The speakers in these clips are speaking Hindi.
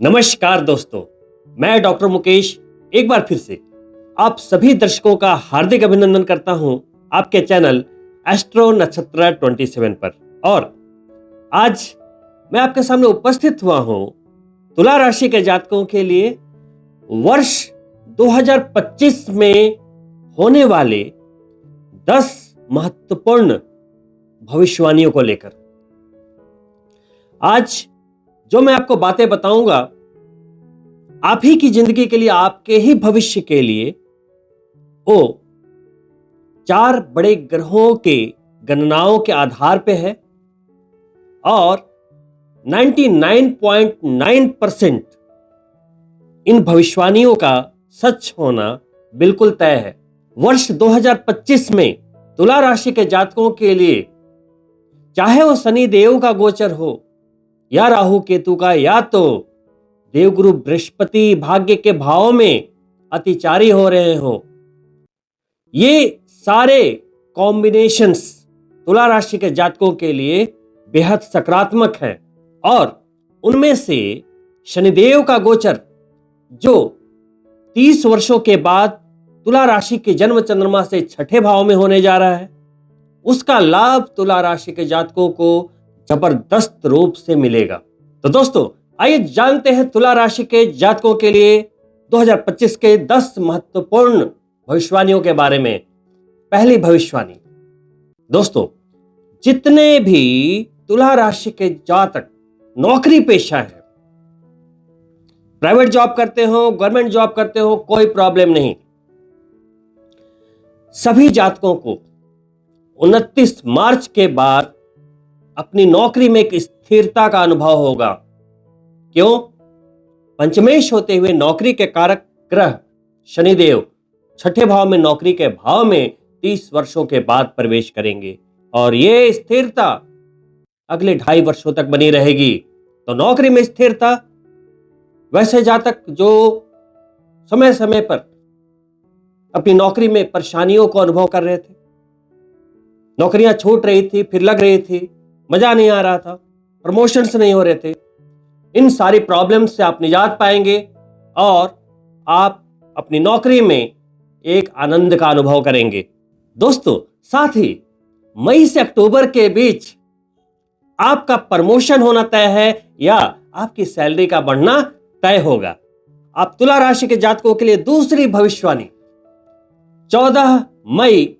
नमस्कार दोस्तों, मैं डॉक्टर मुकेश एक बार फिर से आप सभी दर्शकों का हार्दिक अभिनंदन करता हूं आपके चैनल एस्ट्रो नक्षत्र 27 पर। और आज मैं आपके सामने उपस्थित हुआ हूं तुला राशि के जातकों के लिए वर्ष 2025 में होने वाले 10 महत्वपूर्ण भविष्यवाणियों को लेकर। आज जो मैं आपको बातें बताऊंगा आप ही की जिंदगी के लिए, आपके ही भविष्य के लिए, वो 4 बड़े ग्रहों के गणनाओं के आधार पे है और 99.9% इन भविष्यवाणियों का सच होना बिल्कुल तय है। वर्ष 2025 में तुला राशि के जातकों के लिए, चाहे वो शनि देव का गोचर हो या राहु केतु का, या तो देवगुरु बृहस्पति भाग्य के भाव में अतिचारी हो रहे हो, ये सारे कॉम्बिनेशंस तुला राशि के जातकों के लिए बेहद सकारात्मक है। और उनमें से शनिदेव का गोचर जो 30 वर्षों के बाद तुला राशि के जन्म चंद्रमा से छठे भाव में होने जा रहा है, उसका लाभ तुला राशि के जातकों को जबरदस्त रूप से मिलेगा। तो दोस्तों, आइए जानते हैं तुला राशि के जातकों के लिए 2025 के 10 महत्वपूर्ण भविष्यवाणियों के बारे में। पहली भविष्यवाणी, दोस्तों, जितने भी तुला राशि के जातक नौकरी पेशा है, प्राइवेट जॉब करते हो, गवर्नमेंट जॉब करते हो, कोई प्रॉब्लम नहीं। सभी जातकों को 29 मार्च के बाद अपनी नौकरी में एक स्थिरता का अनुभव होगा। क्यों? पंचमेश होते हुए नौकरी के कारक ग्रह शनिदेव छठे भाव में नौकरी के भाव में 30 वर्षों के बाद प्रवेश करेंगे और यह स्थिरता अगले 2.5 वर्षों तक बनी रहेगी। तो नौकरी में स्थिरता, वैसे जातक जो समय समय पर अपनी नौकरी में परेशानियों को अनुभव कर रहे थे, नौकरियां छूट रही थी, फिर लग रही थी, मजा नहीं आ रहा था, प्रमोशंस नहीं हो रहे थे, इन सारी प्रॉब्लम्स से आप निजात पाएंगे और आप अपनी नौकरी में एक आनंद का अनुभव करेंगे। दोस्तों, साथ ही मई से अक्टूबर के बीच आपका प्रमोशन होना तय है या आपकी सैलरी का बढ़ना तय होगा। आप तुला राशि के जातकों के लिए दूसरी भविष्यवाणी, 14 मई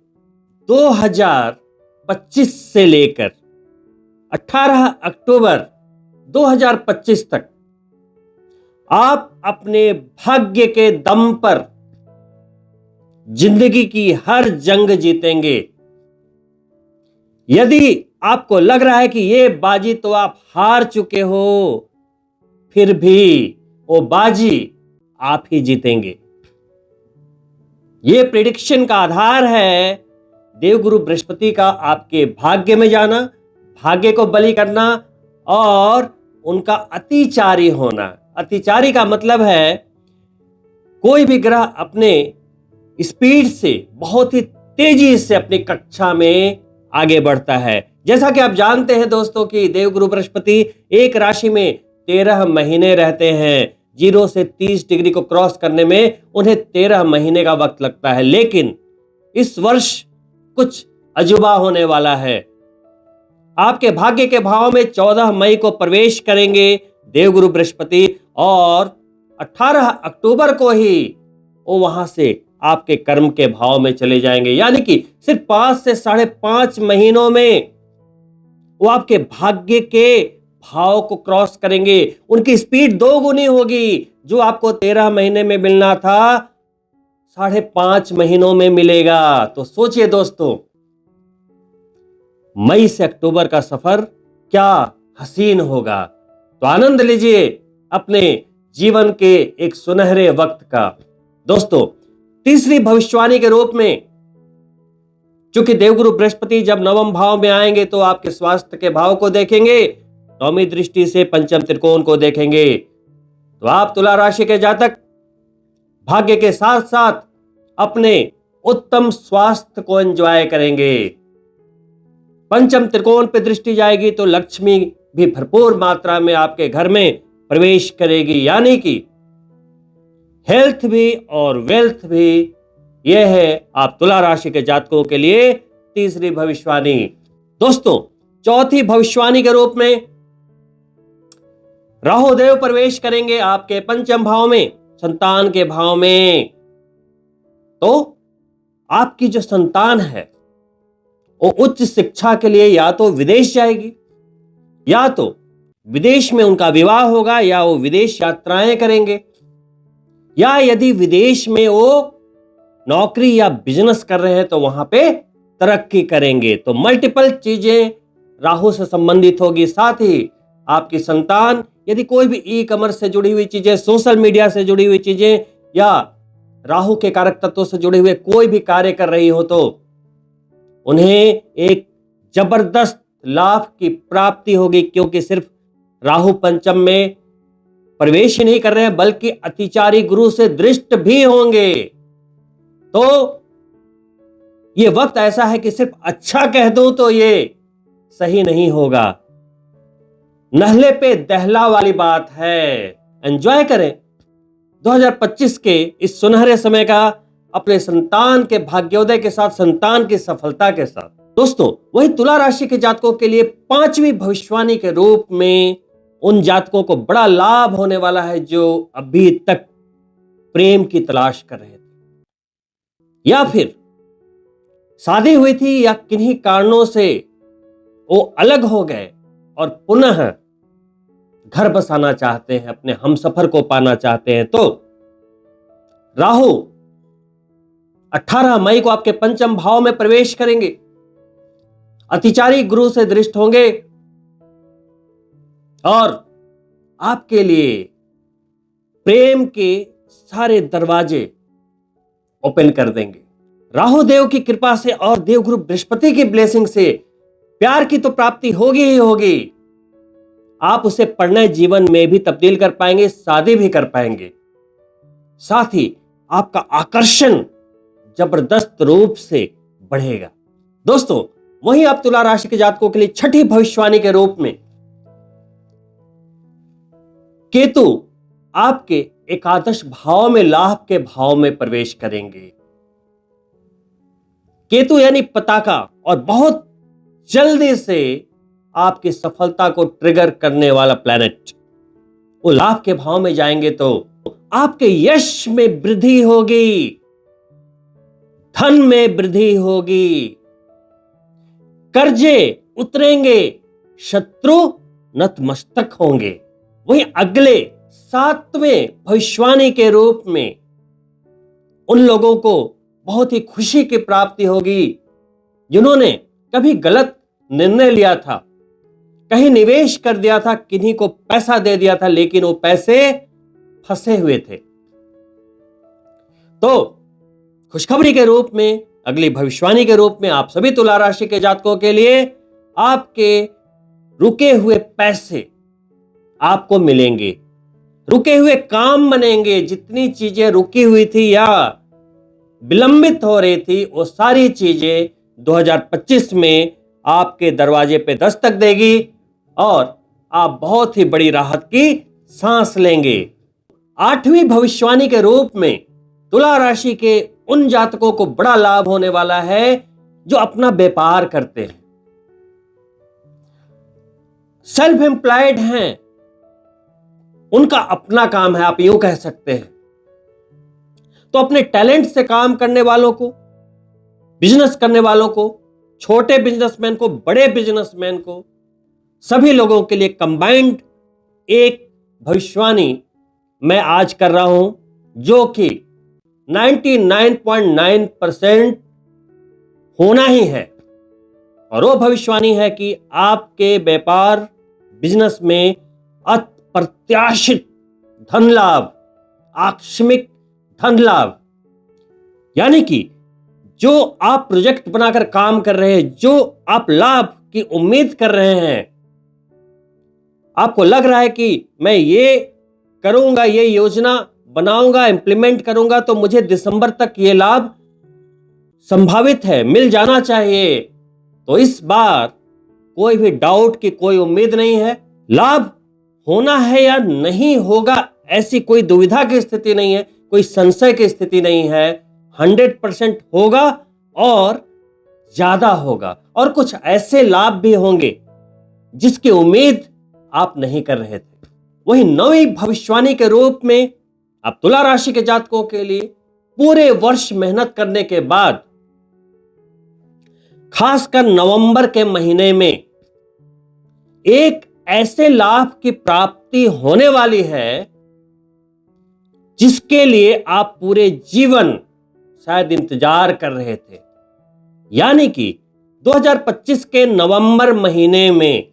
2025 से लेकर 18 अक्टूबर 2025 तक आप अपने भाग्य के दम पर जिंदगी की हर जंग जीतेंगे। यदि आपको लग रहा है कि ये बाजी तो आप हार चुके हो, फिर भी वो बाजी आप ही जीतेंगे। ये प्रेडिक्शन का आधार है देवगुरु बृहस्पति का आपके भाग्य में जाना, भाग्य को बलि करना और उनका अतिचारी होना। अतिचारी का मतलब है कोई भी ग्रह अपने स्पीड से बहुत ही तेजी से अपनी कक्षा में आगे बढ़ता है। जैसा कि आप जानते हैं दोस्तों कि देवगुरु बृहस्पति एक राशि में 13 महीने रहते हैं। 0 से 30 डिग्री को क्रॉस करने में उन्हें 13 महीने का वक्त लगता है। लेकिन इस वर्ष कुछ अजूबा होने वाला है। आपके भाग्य के भाव में 14 मई को प्रवेश करेंगे देवगुरु बृहस्पति और 18 अक्टूबर को ही वो वहां से आपके कर्म के भाव में चले जाएंगे। यानी कि सिर्फ 5 से 5.5 महीनों में वो आपके भाग्य के भाव को क्रॉस करेंगे। उनकी स्पीड 2 गुनी होगी। जो आपको 13 महीने में मिलना था 5.5 महीनों में मिलेगा। तो सोचिए दोस्तों, मई से अक्टूबर का सफर क्या हसीन होगा। तो आनंद लीजिए अपने जीवन के एक सुनहरे वक्त का। दोस्तों, तीसरी भविष्यवाणी के रूप में, चूंकि देवगुरु बृहस्पति जब नवम भाव में आएंगे तो आपके स्वास्थ्य के भाव को देखेंगे, नौवीं दृष्टि से पंचम त्रिकोण को देखेंगे। तो आप तुला राशि के जातक भाग्य के साथ साथ अपने उत्तम स्वास्थ्य को एंजॉय करेंगे। पंचम त्रिकोण पे दृष्टि जाएगी तो लक्ष्मी भी भरपूर मात्रा में आपके घर में प्रवेश करेगी, यानी कि हेल्थ भी और वेल्थ भी। यह है आप तुला राशि के जातकों के लिए तीसरी भविष्यवाणी। दोस्तों, चौथी भविष्यवाणी के रूप में राहु देव प्रवेश करेंगे आपके पंचम भाव में, संतान के भाव में। तो आपकी जो संतान है वो उच्च शिक्षा के लिए या तो विदेश जाएगी, या तो विदेश में उनका विवाह होगा, या वो विदेश यात्राएं करेंगे, या यदि विदेश में वो नौकरी या बिजनेस कर रहे हैं तो वहां पे तरक्की करेंगे। तो मल्टीपल चीजें राहु से संबंधित होगी। साथ ही आपकी संतान यदि कोई भी ई कॉमर्स से जुड़ी हुई चीजें, सोशल मीडिया से जुड़ी हुई चीजें, या राहु के कारक तत्वों से जुड़े हुए कोई भी कार्य कर रही हो, तो उन्हें एक जबरदस्त लाभ की प्राप्ति होगी, क्योंकि सिर्फ राहु पंचम में प्रवेश ही नहीं कर रहे हैं बल्कि अतिचारी गुरु से दृष्ट भी होंगे। तो ये वक्त ऐसा है कि सिर्फ अच्छा कह दूं तो ये सही नहीं होगा, नहले पे दहला वाली बात है। एंजॉय करें 2025 के इस सुनहरे समय का अपने संतान के भाग्योदय के साथ, संतान की सफलता के साथ। दोस्तों, वही तुला राशि के जातकों के लिए पांचवी भविष्यवाणी के रूप में उन जातकों को बड़ा लाभ होने वाला है जो अभी तक प्रेम की तलाश कर रहे थे, या फिर शादी हुई थी या किन्हीं कारणों से वो अलग हो गए और पुनः घर बसाना चाहते हैं, अपने हमसफर को पाना चाहते हैं। तो राहु 18 मई को आपके पंचम भाव में प्रवेश करेंगे, अतिचारी गुरु से दृष्ट होंगे और आपके लिए प्रेम के सारे दरवाजे ओपन कर देंगे। राहु देव की कृपा से और देवगुरु बृहस्पति की ब्लेसिंग से प्यार की तो प्राप्ति होगी ही होगी, आप उसे परिणय जीवन में भी तब्दील कर पाएंगे, शादी भी कर पाएंगे। साथ ही आपका आकर्षण जबरदस्त रूप से बढ़ेगा। दोस्तों, वहीं आप तुला राशि के जातकों के लिए छठी भविष्यवाणी के रूप में केतु आपके एकादश भाव में, लाभ के भाव में प्रवेश करेंगे। केतु यानी पताका, और बहुत जल्दी से आपकी सफलता को ट्रिगर करने वाला प्लैनेट। वो लाभ के भाव में जाएंगे तो आपके यश में वृद्धि होगी, धन में वृद्धि होगी, कर्जे उतरेंगे, शत्रु नतमस्तक होंगे। वहीं अगले 7वें भविष्यवाणी के रूप में उन लोगों को बहुत ही खुशी की प्राप्ति होगी जिन्होंने कभी गलत निर्णय लिया था, कहीं निवेश कर दिया था, किन्हीं को पैसा दे दिया था, लेकिन वो पैसे फंसे हुए थे। तो खुशखबरी के रूप में, अगली भविष्यवाणी के रूप में आप सभी तुला राशि के जातकों के लिए आपके रुके हुए पैसे आपको मिलेंगे, रुके हुए काम बनेंगे। जितनी चीजें रुकी हुई थी या विलंबित हो रही थी, वो सारी चीजें 2025 में आपके दरवाजे पे दस्तक देगी और आप बहुत ही बड़ी राहत की सांस लेंगे। 8वीं भविष्यवाणी के रूप में तुला राशि के उन जातकों को बड़ा लाभ होने वाला है जो अपना व्यापार करते हैं, सेल्फ एम्प्लॉयड हैं, उनका अपना काम है, आप यूं कह सकते हैं। तो अपने टैलेंट से काम करने वालों को, बिजनेस करने वालों को, छोटे बिजनेसमैन को, बड़े बिजनेसमैन को, सभी लोगों के लिए कंबाइंड एक भविष्यवाणी मैं आज कर रहा हूं जो कि 99.9% होना ही है। और वो भविष्यवाणी है कि आपके व्यापार बिजनेस में अप्रत्याशित धन लाभ, आकस्मिक धन लाभ, यानी कि जो आप प्रोजेक्ट बनाकर काम कर रहे हैं, जो आप लाभ की उम्मीद कर रहे हैं, आपको लग रहा है कि मैं ये करूंगा, ये योजना बनाऊंगा, इंप्लीमेंट करूंगा तो मुझे दिसंबर तक ये लाभ संभावित है, मिल जाना चाहिए। तो इस बार कोई भी डाउट की कोई उम्मीद नहीं है, लाभ होना है या नहीं होगा ऐसी कोई दुविधा की स्थिति नहीं है, कोई संशय की स्थिति नहीं है। 100% होगा और ज्यादा होगा, और कुछ ऐसे लाभ भी होंगे जिसकी उम्मीद आप नहीं कर रहे थे। वही नवी भविष्यवाणी के रूप में आप तुला राशि के जातकों के लिए पूरे वर्ष मेहनत करने के बाद खासकर नवंबर के महीने में एक ऐसे लाभ की प्राप्ति होने वाली है जिसके लिए आप पूरे जीवन शायद इंतजार कर रहे थे। यानी कि 2025 के नवंबर महीने में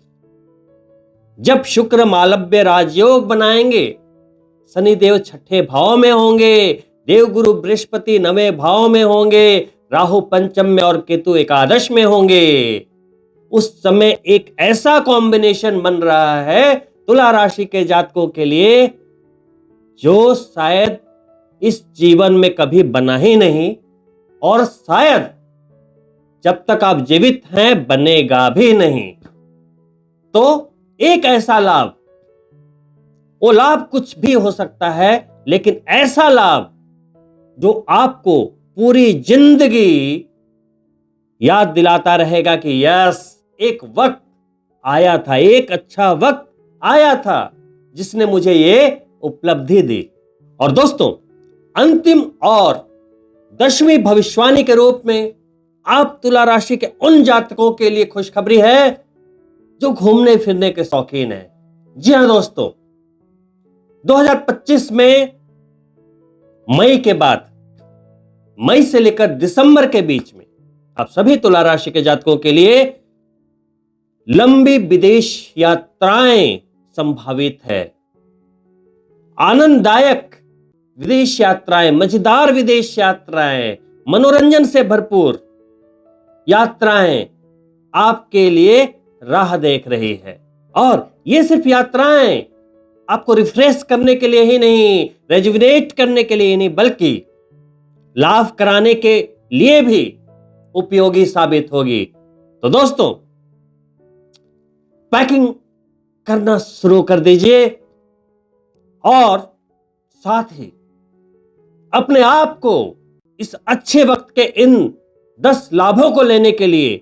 जब शुक्र मालव्य राजयोग बनाएंगे, शनिदेव छठे भाव में होंगे, देवगुरु बृहस्पति नवे भाव में होंगे, राहु पंचम में और केतु एकादश में होंगे, उस समय एक ऐसा कॉम्बिनेशन बन रहा है तुला राशि के जातकों के लिए जो शायद इस जीवन में कभी बना ही नहीं, और शायद जब तक आप जीवित हैं बनेगा भी नहीं। तो एक ऐसा लाभ, वो लाभ कुछ भी हो सकता है, लेकिन ऐसा लाभ जो आपको पूरी जिंदगी याद दिलाता रहेगा कि यस, एक वक्त आया था, एक अच्छा वक्त आया था जिसने मुझे ये उपलब्धि दी। और दोस्तों, अंतिम और 10वीं भविष्यवाणी के रूप में आप तुला राशि के उन जातकों के लिए खुशखबरी है जो घूमने फिरने के शौकीन हैं। जी हां दोस्तों, 2025 में मई के बाद, मई से लेकर दिसंबर के बीच में आप सभी तुला राशि के जातकों के लिए लंबी विदेश यात्राएं संभावित है। आनंददायक विदेश यात्राएं, मजेदार विदेश यात्राएं, मनोरंजन से भरपूर यात्राएं आपके लिए राह देख रही है। और ये सिर्फ यात्राएं आपको रिफ्रेश करने के लिए ही नहीं, रेजुविनेट करने के लिए ही नहीं, बल्कि लाभ कराने के लिए भी उपयोगी साबित होगी। तो दोस्तों, पैकिंग करना शुरू कर दीजिए और साथ ही अपने आप को इस अच्छे वक्त के इन 10 लाभों को लेने के लिए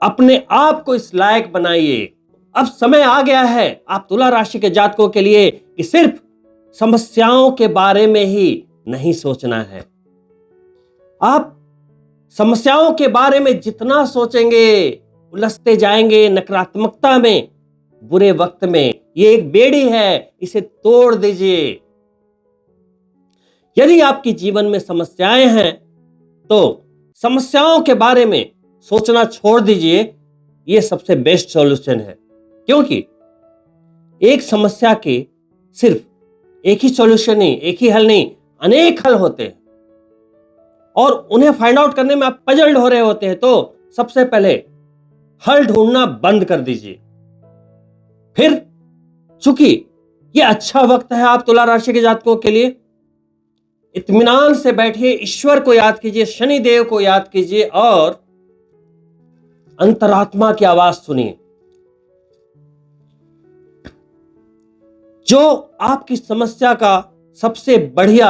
अपने आप को इस लायक बनाइए। अब समय आ गया है आप तुला राशि के जातकों के लिए कि सिर्फ समस्याओं के बारे में ही नहीं सोचना है। आप समस्याओं के बारे में जितना सोचेंगे, उलझते जाएंगे नकारात्मकता में, बुरे वक्त में। ये एक बेड़ी है, इसे तोड़ दीजिए। यदि आपके जीवन में समस्याएं हैं तो समस्याओं के बारे में सोचना छोड़ दीजिए। ये सबसे बेस्ट सॉल्यूशन है, क्योंकि एक समस्या के सिर्फ एक ही सॉल्यूशन नहीं, एक ही हल नहीं, अनेक हल होते हैं और उन्हें फाइंड आउट करने में आप पजल्ड हो रहे होते हैं। तो सबसे पहले हल ढूंढना बंद कर दीजिए। फिर चूंकि ये अच्छा वक्त है आप तुला राशि के जातकों के लिए, इत्मीनान से बैठिए, ईश्वर को याद कीजिए, शनि देव को याद कीजिए और अंतरात्मा की आवाज सुनिए। जो आपकी समस्या का सबसे बढ़िया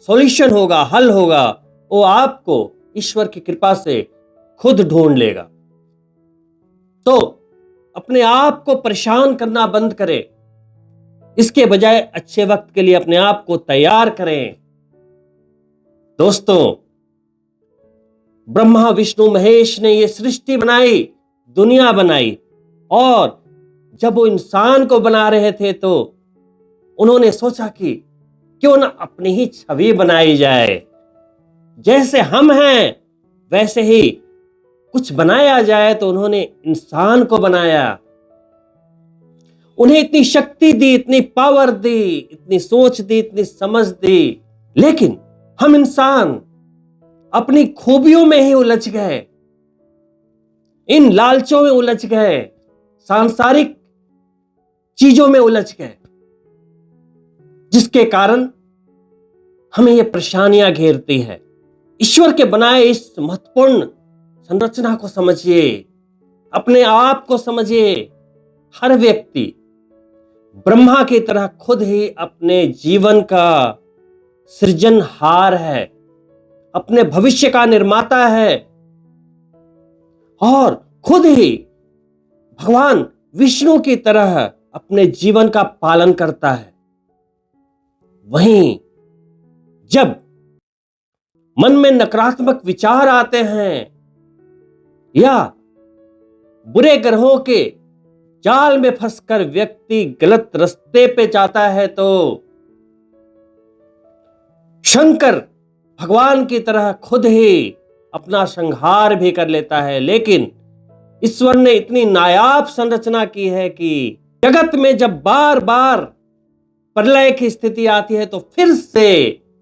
सॉल्यूशन होगा, हल होगा, वो आपको ईश्वर की कृपा से खुद ढूंढ लेगा। तो अपने आप को परेशान करना बंद करें, इसके बजाय अच्छे वक्त के लिए अपने आप को तैयार करें। दोस्तों, ब्रह्मा विष्णु महेश ने ये सृष्टि बनाई, दुनिया बनाई, और जब वो इंसान को बना रहे थे तो उन्होंने सोचा कि क्यों ना अपनी ही छवि बनाई जाए, जैसे हम हैं वैसे ही कुछ बनाया जाए। तो उन्होंने इंसान को बनाया, उन्हें इतनी शक्ति दी, इतनी पावर दी, इतनी सोच दी, इतनी समझ दी। लेकिन हम इंसान अपनी खूबियों में ही उलझ गए, इन लालचों में उलझ गए, सांसारिक चीजों में उलझ गए, जिसके कारण हमें ये परेशानियां घेरती है। ईश्वर के बनाए इस महत्वपूर्ण संरचना को समझिए, अपने आप को समझिए। हर व्यक्ति ब्रह्मा की तरह खुद ही अपने जीवन का सृजनहार है, अपने भविष्य का निर्माता है और खुद ही भगवान विष्णु की तरह अपने जीवन का पालन करता है। वहीं जब मन में नकारात्मक विचार आते हैं या बुरे ग्रहों के जाल में फंसकर व्यक्ति गलत रास्ते पे जाता है तो शंकर भगवान की तरह खुद ही अपना संहार भी कर लेता है। लेकिन ईश्वर ने इतनी नायाब संरचना की है कि जगत में जब बार बार प्रलय की स्थिति आती है तो फिर से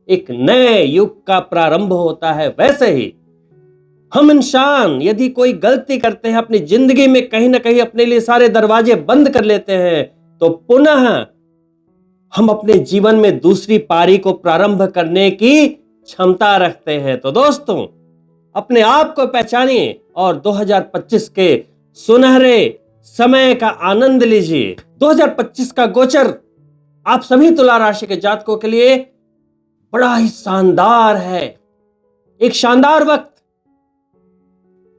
एक नए युग का प्रारंभ होता है। वैसे ही हम इंसान यदि कोई गलती करते हैं, अपनी जिंदगी में कहीं ना कहीं अपने लिए सारे दरवाजे बंद कर लेते हैं, तो पुनः हम अपने जीवन में दूसरी पारी को प्रारंभ करने की क्षमता रखते हैं। तो दोस्तों, अपने आप को पहचानिए और 2025 के सुनहरे समय का आनंद लीजिए। 2025 का गोचर आप सभी तुला राशि के जातकों के लिए बड़ा ही शानदार है। एक शानदार वक्त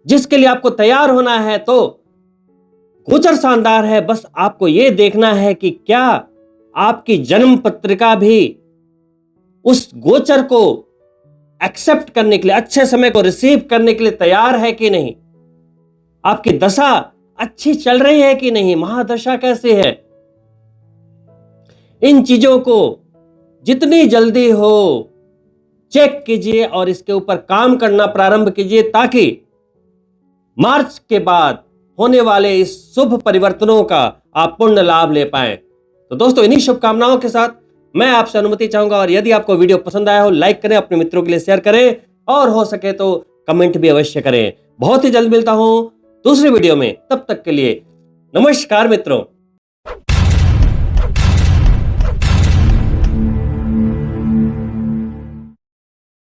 जिसके लिए आपको तैयार होना है। तो गोचर शानदार है, बस आपको यह देखना है कि क्या आपकी जन्म पत्रिका भी उस गोचर को एक्सेप्ट करने के लिए, अच्छे समय को रिसीव करने के लिए तैयार है कि नहीं। आपकी दशा अच्छी चल रही है कि नहीं, महादशा कैसी है। इन चीजों को जितनी जल्दी हो चेक कीजिए और इसके ऊपर काम करना प्रारंभ कीजिए, ताकि मार्च के बाद होने वाले इस शुभ परिवर्तनों का आप पूर्ण लाभ ले पाएं। तो दोस्तों, इन्हीं शुभकामनाओं के साथ मैं आपसे अनुमति चाहूंगा और यदि आपको वीडियो पसंद आया हो, लाइक करें, अपने मित्रों के लिए शेयर करें और हो सके तो कमेंट भी अवश्य करें। बहुत ही जल्द मिलता हूं दूसरी वीडियो में, तब तक के लिए नमस्कार मित्रों।